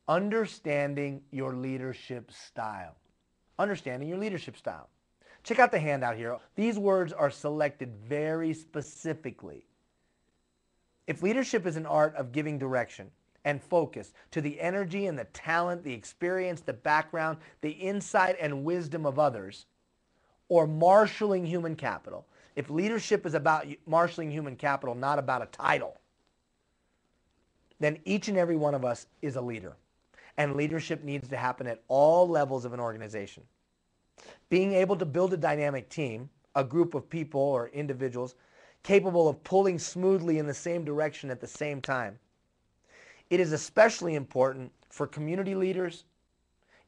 Understanding your leadership style. Understanding your leadership style. Check out the handout here. These words are selected very specifically. If leadership is an art of giving direction and focus to the energy and the talent, the experience, the background, the insight and wisdom of others, or marshaling human capital, if leadership is about marshaling human capital, not about a title, then each and every one of us is a leader. And leadership needs to happen at all levels of an organization. Being able to build a dynamic team, a group of people or individuals capable of pulling smoothly in the same direction at the same time. It is especially important for community leaders.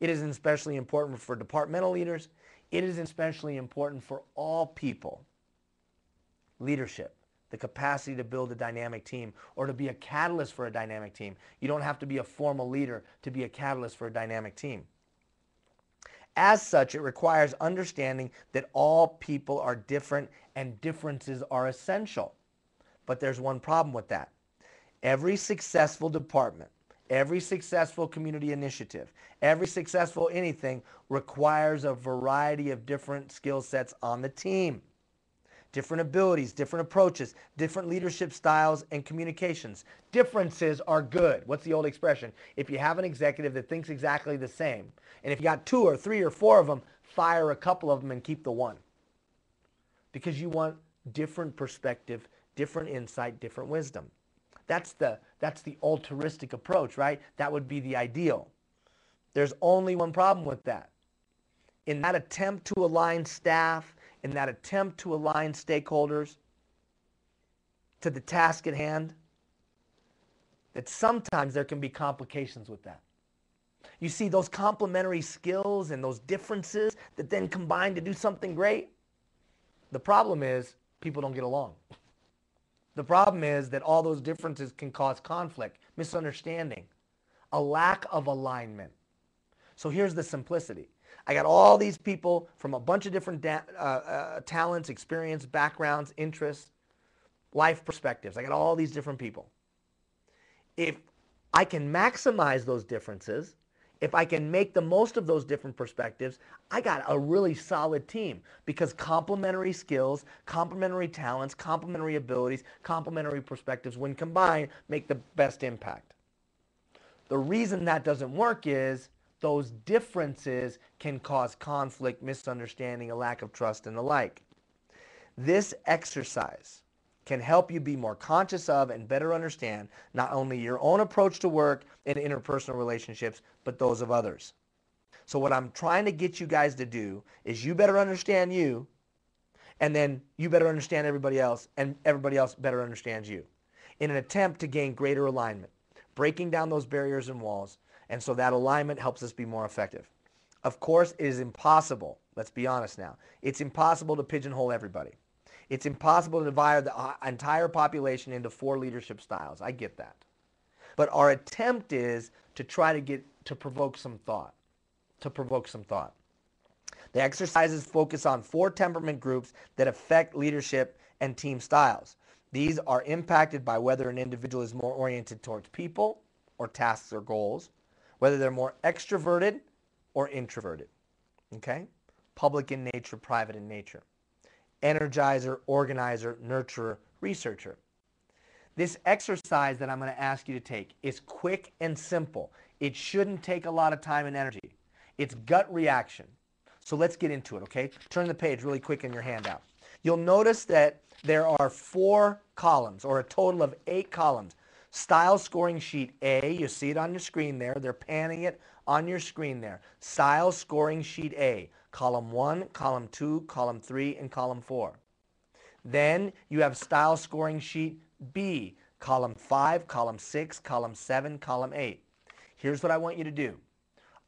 It is especially important for departmental leaders. It is especially important for all people. Leadership, the capacity to build a dynamic team or to be a catalyst for a dynamic team. You don't have to be a formal leader to be a catalyst for a dynamic team. As such, it requires understanding that all people are different and differences are essential. But there's one problem with that. Every successful department, every successful community initiative, every successful anything requires a variety of different skill sets on the team. Different abilities, different approaches, different leadership styles and communications. Differences are good. What's the old expression? If you have an executive that thinks exactly the same, and if you got 2 or 3 or 4 of them, fire a couple of them and keep the one. Because you want different perspective, different insight, different wisdom. That's the altruistic approach, right? That would be the ideal. There's only one problem with that. In that attempt to align staff, in that attempt to align stakeholders to the task at hand, that sometimes there can be complications with that. You see, those complementary skills and those differences that then combine to do something great, the problem is people don't get along. The problem is that all those differences can cause conflict, misunderstanding, a lack of alignment. So here's the simplicity. I got all these people from a bunch of different talents, experience, backgrounds, interests, life perspectives. I got all these different people. If I can maximize those differences, if I can make the most of those different perspectives, I got a really solid team because complementary skills, complementary talents, complementary abilities, complementary perspectives, when combined, make the best impact. The reason that doesn't work is those differences can cause conflict, misunderstanding, a lack of trust, and the like. This exercise can help you be more conscious of and better understand not only your own approach to work and interpersonal relationships, but those of others. So what I'm trying to get you guys to do is you better understand you, and then you better understand everybody else, and everybody else better understands you, in an attempt to gain greater alignment, breaking down those barriers and walls, and so that alignment helps us be more effective. Of course, it is impossible, let's be honest now, it's impossible to pigeonhole everybody. It's impossible to divide the entire population into 4 leadership styles. I get that. But our attempt is to try to provoke some thought. The exercises focus on 4 temperament groups that affect leadership and team styles. These are impacted by whether an individual is more oriented towards people or tasks or goals, whether they're more extroverted or introverted. Okay? Public in nature, private in nature. Energizer, organizer, nurturer, researcher. This exercise that I'm going to ask you to take is quick and simple. It shouldn't take a lot of time and energy. It's gut reaction. So let's get into it, okay? Turn the page really quick in your handout. You'll notice that there are 4 columns, or a total of 8 columns. Style scoring sheet A, you see it on your screen there. They're panning it on your screen there. Style scoring sheet A. Column 1, column 2, column 3, and column 4. Then you have style scoring sheet B, column 5, column 6, column 7, column 8. Here's what I want you to do.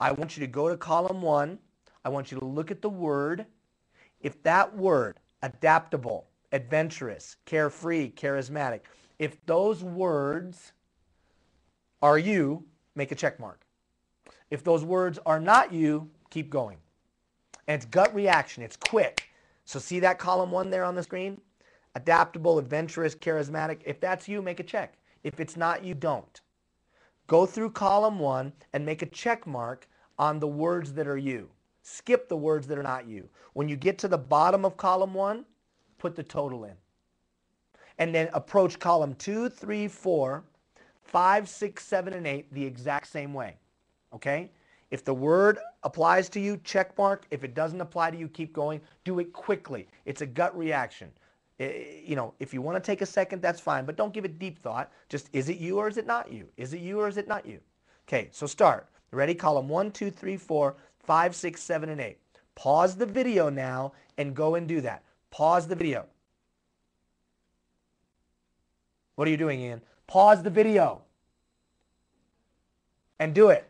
I want you to go to column 1. I want you to look at the word. If that word, adaptable, adventurous, carefree, charismatic, if those words are you, make a check mark. If those words are not you, keep going. And it's gut reaction. It's quick. So see that column 1 there on the screen? Adaptable, adventurous, charismatic. If that's you, make a check. If it's not you, don't. Go through column 1 and make a check mark on the words that are you. Skip the words that are not you. When you get to the bottom of column 1, put the total in. And then approach column 2, 3, 4, 5, 6, 7, and 8 the exact same way. Okay? If the word applies to you, check mark. If it doesn't apply to you, keep going. Do it quickly. It's a gut reaction. If you want to take a second, that's fine, but don't give it deep thought. Just, is it you or is it not you? Is it you or is it not you? Okay, so start. Ready? Column 1, 2, 3, 4, 5, 6, 7, and 8. Pause the video now and go and do that. Pause the video. What are you doing, Ian? Pause the video and do it.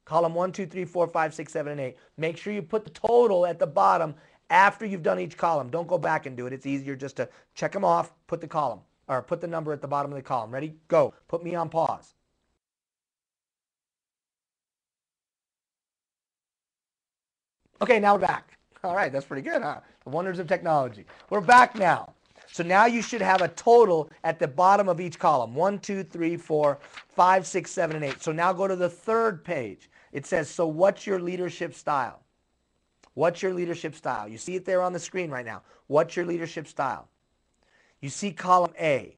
Column 1, 2, 3, 4, 5, 6, 7, and 8. Make sure you put the total at the bottom after you've done each column. Don't go back and do it. It's easier just to check them off, put the column, or put the number at the bottom of the column. Ready? Go. Put me on pause. Okay, now we're back. All right, that's pretty good, huh? The wonders of technology. We're back now. So now you should have a total at the bottom of each column. 1, 2, 3, 4, 5, 6, 7, and 8. So now go to the third page. It says, so what's your leadership style? What's your leadership style? You see it there on the screen right now. What's your leadership style? You see column A,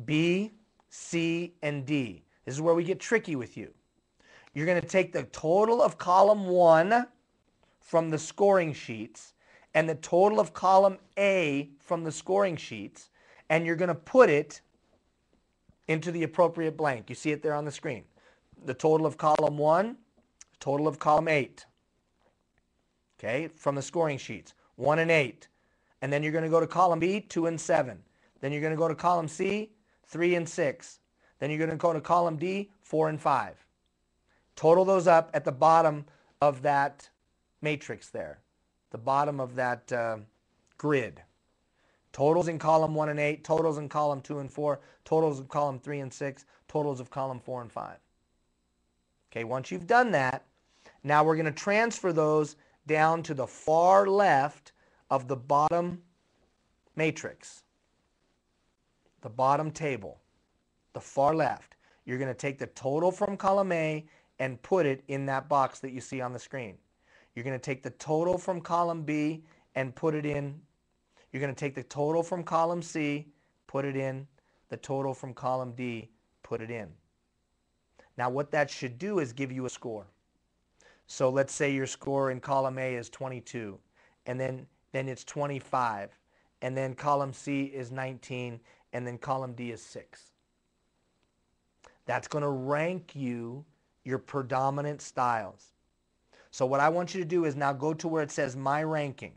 B, C, and D. This is where we get tricky with you. You're going to take the total of column 1 from the scoring sheets and the total of column A from the scoring sheets, and you're going to put it into the appropriate blank. You see it there on the screen. The total of column 1, total of column 8. Okay, from the scoring sheets, 1 and 8. And then you're going to go to column B, 2 and 7. Then you're going to go to column C, 3 and 6. Then you're going to go to column D, 4 and 5. Total those up at the bottom of that matrix there, the bottom of that grid. Totals in column 1 and 8, totals in column 2 and 4, totals of column 3 and 6, totals of column 4 and 5. Okay, once you've done that, now we're going to transfer those down to the far left of the bottom matrix, the bottom table, the far left. You're going to take the total from column A and put it in that box that you see on the screen. You're going to take the total from column B and put it in. You're going to take the total from column C, put it in. The total from column D, put it in. Now what that should do is give you a score. So let's say your score in column A is 22, and then it's 25, and then column C is 19, and then column D is 6. That's going to rank you your predominant styles. So what I want you to do is now go to where it says My Ranking.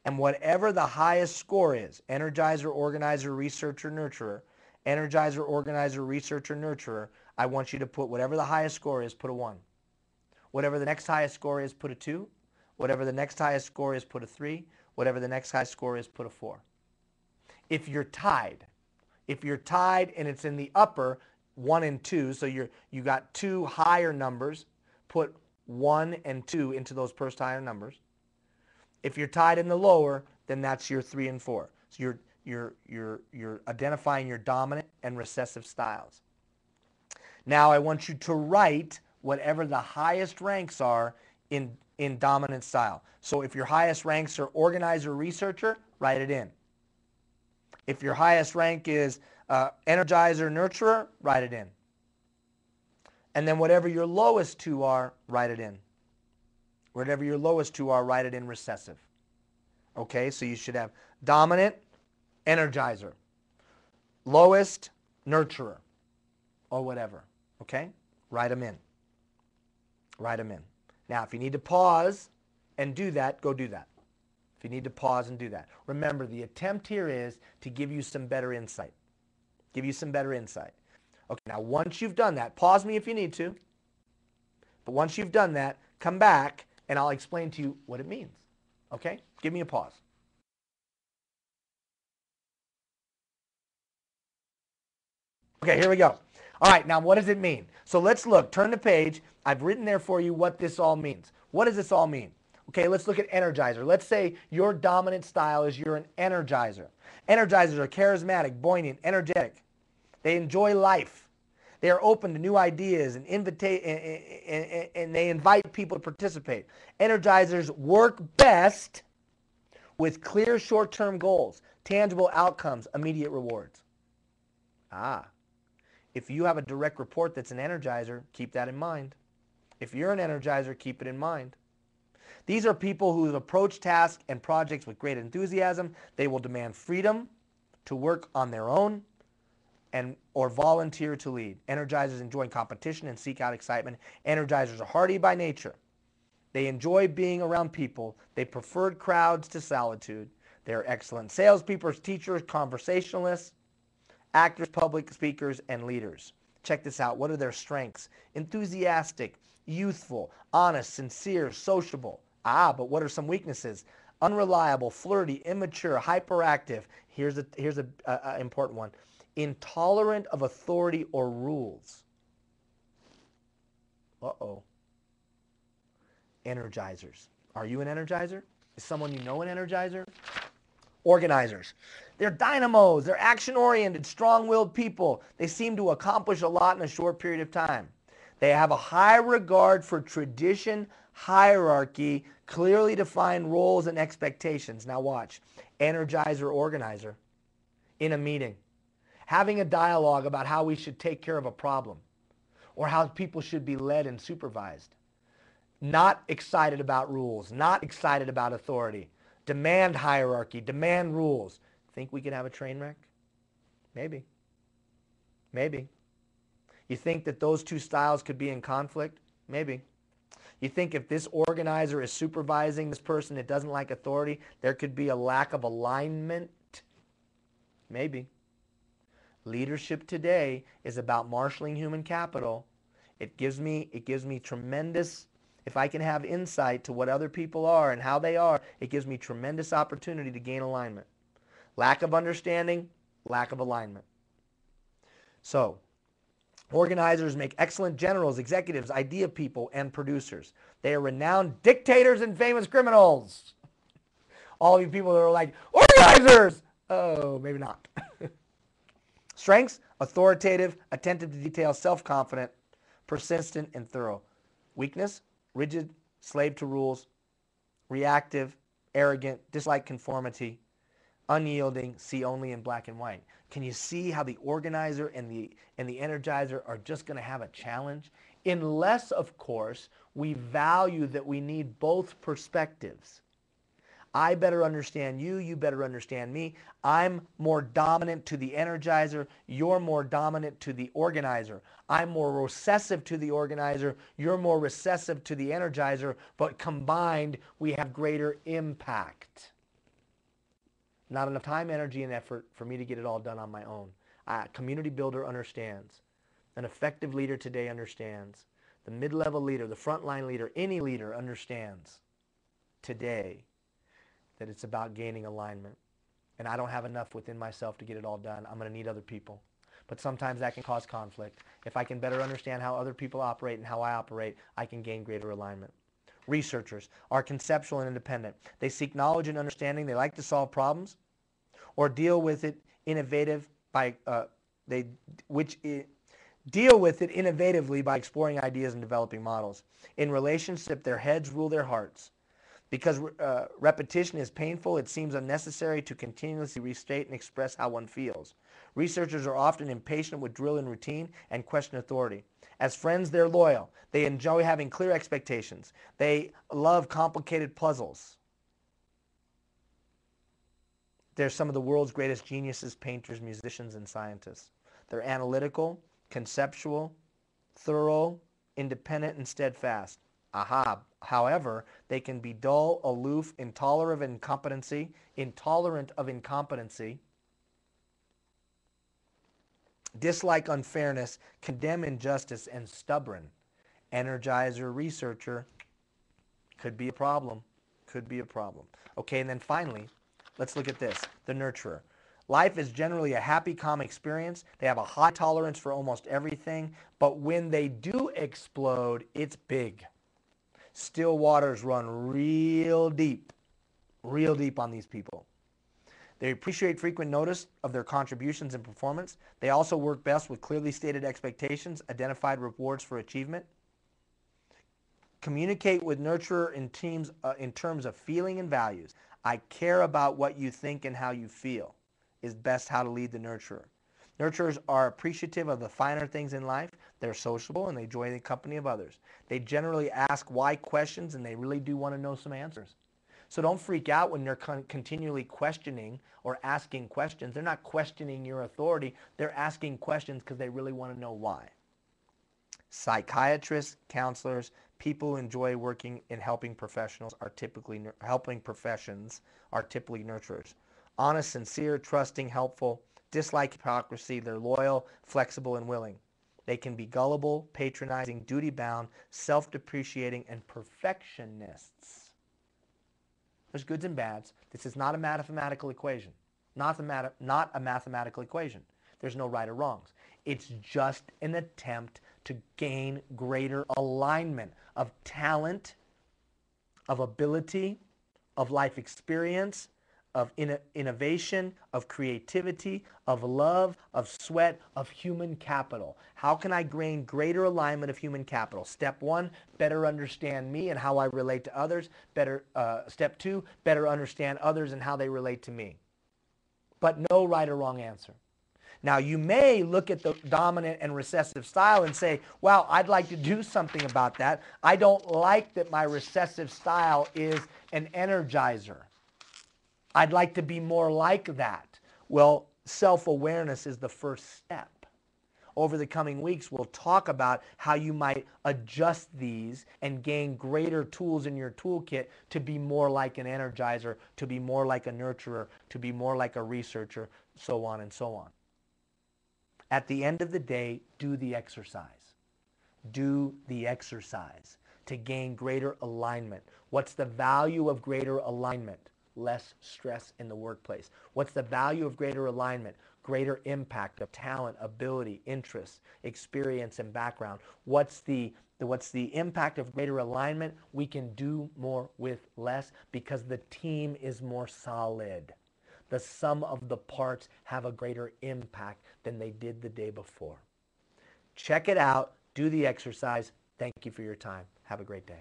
And whatever the highest score is, Energizer, Organizer, Researcher, Nurturer, Energizer, Organizer, Researcher, Nurturer, I want you to put whatever the highest score is, put a 1. Whatever the next highest score is, put a 2. Whatever the next highest score is, put a 3. Whatever the next highest score is, put a 4. If you're tied and it's in the upper 1 and 2, so you got 2 higher numbers, put 1 and 2 into those first higher numbers. If you're tied in the lower, then that's your 3 and 4. So you're identifying your dominant and recessive styles. Now I want you to write whatever the highest ranks are in dominant style. So if your highest ranks are Organizer, Researcher, write it in. If your highest rank is Energizer, Nurturer, write it in. And then whatever your lowest two are, write it in. Whatever your lowest two are, write it in recessive. Okay, so you should have dominant, Energizer, lowest, Nurturer, or whatever. Okay, write them in. Write them in. Now, if you need to pause and do that, go do that. If you need to pause and do that. Remember, the attempt here is to give you some better insight. Give you some better insight. Okay, now once you've done that, pause me if you need to. But once you've done that, come back and I'll explain to you what it means. Okay? Give me a pause. Okay, here we go. All right, now what does it mean? So let's look. Turn the page. I've written there for you what this all means. What does this all mean? Okay, let's look at Energizer. Let's say your dominant style is you're an Energizer. Energizers are charismatic, buoyant, energetic. They enjoy life. They are open to new ideas and they invite people to participate. Energizers work best with clear short-term goals, tangible outcomes, immediate rewards. If you have a direct report that's an energizer, keep that in mind. If you're an energizer, keep it in mind. These are people who approach tasks and projects with great enthusiasm. They will demand freedom to work on their own or volunteer to lead. Energizers enjoy competition and seek out excitement. Energizers are hardy by nature. They enjoy being around people. They prefer crowds to solitude. They're excellent salespeople, teachers, conversationalists, actors, public speakers, and leaders. Check this out. What are their strengths? Enthusiastic, youthful, honest, sincere, sociable. But what are some weaknesses? Unreliable, flirty, immature, hyperactive. Here's an important one. Intolerant of authority or rules. Energizers. Are you an energizer? Is someone you know an energizer? Organizers. They're dynamos. They're action-oriented, strong-willed people. They seem to accomplish a lot in a short period of time. They have a high regard for tradition, hierarchy, clearly defined roles and expectations. Now watch. Energizer, organizer. In a meeting. Having a dialogue about how we should take care of a problem or how people should be led and supervised. Not excited about rules, not excited about authority. Demand hierarchy, demand rules. Think we could have a train wreck? Maybe. Maybe. You think that those two styles could be in conflict? Maybe. You think if this organizer is supervising this person that doesn't like authority, there could be a lack of alignment? Maybe. Leadership today is about marshaling human capital. It gives me tremendous, if I can have insight to what other people are and how they are, it gives me tremendous opportunity to gain alignment. Lack of understanding, lack of alignment. So, organizers make excellent generals, executives, idea people, and producers. They are renowned dictators and famous criminals. All of you people that are like, organizers! Oh, maybe not. Strengths, authoritative, attentive to detail, self-confident, persistent, and thorough. Weakness, rigid, slave to rules, reactive, arrogant, dislike conformity, unyielding, see only in black and white. Can you see how the organizer and the energizer are just going to have a challenge? Unless, of course, we value that we need both perspectives. I better understand you, you better understand me. I'm more dominant to the energizer, you're more dominant to the organizer. I'm more recessive to the organizer, you're more recessive to the energizer, but combined we have greater impact. Not enough time, energy, and effort for me to get it all done on my own. A community builder understands. An effective leader today understands. The mid-level leader, the frontline leader, any leader understands today that it's about gaining alignment. And I don't have enough within myself to get it all done. I'm going to need other people. But sometimes that can cause conflict. If I can better understand how other people operate and how I operate, I can gain greater alignment. Researchers are conceptual and independent. They seek knowledge and understanding. They like to solve problems or deal with it innovatively by exploring ideas and developing models. In relationship, their heads rule their hearts. Because repetition is painful, it seems unnecessary to continuously restate and express how one feels. Researchers are often impatient with drill and routine and question authority. As friends, they're loyal. They enjoy having clear expectations. They love complicated puzzles. They're some of the world's greatest geniuses, painters, musicians, and scientists. They're analytical, conceptual, thorough, independent, and steadfast. However, they can be dull, aloof, intolerant of incompetency, dislike unfairness, condemn injustice, and stubborn. Energizer, researcher, could be a problem. Could be a problem. Okay, and then finally, let's look at this, the nurturer. Life is generally a happy, calm experience. They have a high tolerance for almost everything, but when they do explode, it's big. Still waters run real deep on these people. They appreciate frequent notice of their contributions and performance. They also work best with clearly stated expectations, identified rewards for achievement. Communicate with nurturer in terms of feeling and values. I care about what you think and how you feel is best how to lead the nurturer. Nurturers are appreciative of the finer things in life. They're sociable and they enjoy the company of others. They generally ask why questions and they really do want to know some answers. So don't freak out when they're continually questioning or asking questions. They're not questioning your authority. They're asking questions because they really want to know why. Psychiatrists, counselors, people who enjoy working in helping professions are typically nurturers. Honest, sincere, trusting, helpful, dislike hypocrisy. They're loyal, flexible, and willing. They can be gullible, patronizing, duty-bound, self-depreciating, and perfectionists. There's goods and bads. This is not a mathematical equation. Not a mathematical equation. There's no right or wrongs. It's just an attempt to gain greater alignment of talent, of ability, of life experience, of innovation, of creativity, of love, of sweat, of human capital. How can I gain greater alignment of human capital? Step one, better understand me and how I relate to others. Step two, better understand others and how they relate to me. But no right or wrong answer. Now, you may look at the dominant and recessive style and say, wow, I'd like to do something about that. I don't like that my recessive style is an energizer. I'd like to be more like that. Well, self-awareness is the first step. Over the coming weeks, we'll talk about how you might adjust these and gain greater tools in your toolkit to be more like an energizer, to be more like a nurturer, to be more like a researcher, so on and so on. At the end of the day, do the exercise. Do the exercise to gain greater alignment. What's the value of greater alignment? Less stress in the workplace. What's the value of greater alignment? Greater impact of talent, ability, interests, experience, and background. What's the impact of greater alignment? We can do more with less because the team is more solid. The sum of the parts have a greater impact than they did the day before. Check it out. Do the exercise. Thank you for your time. Have a great day.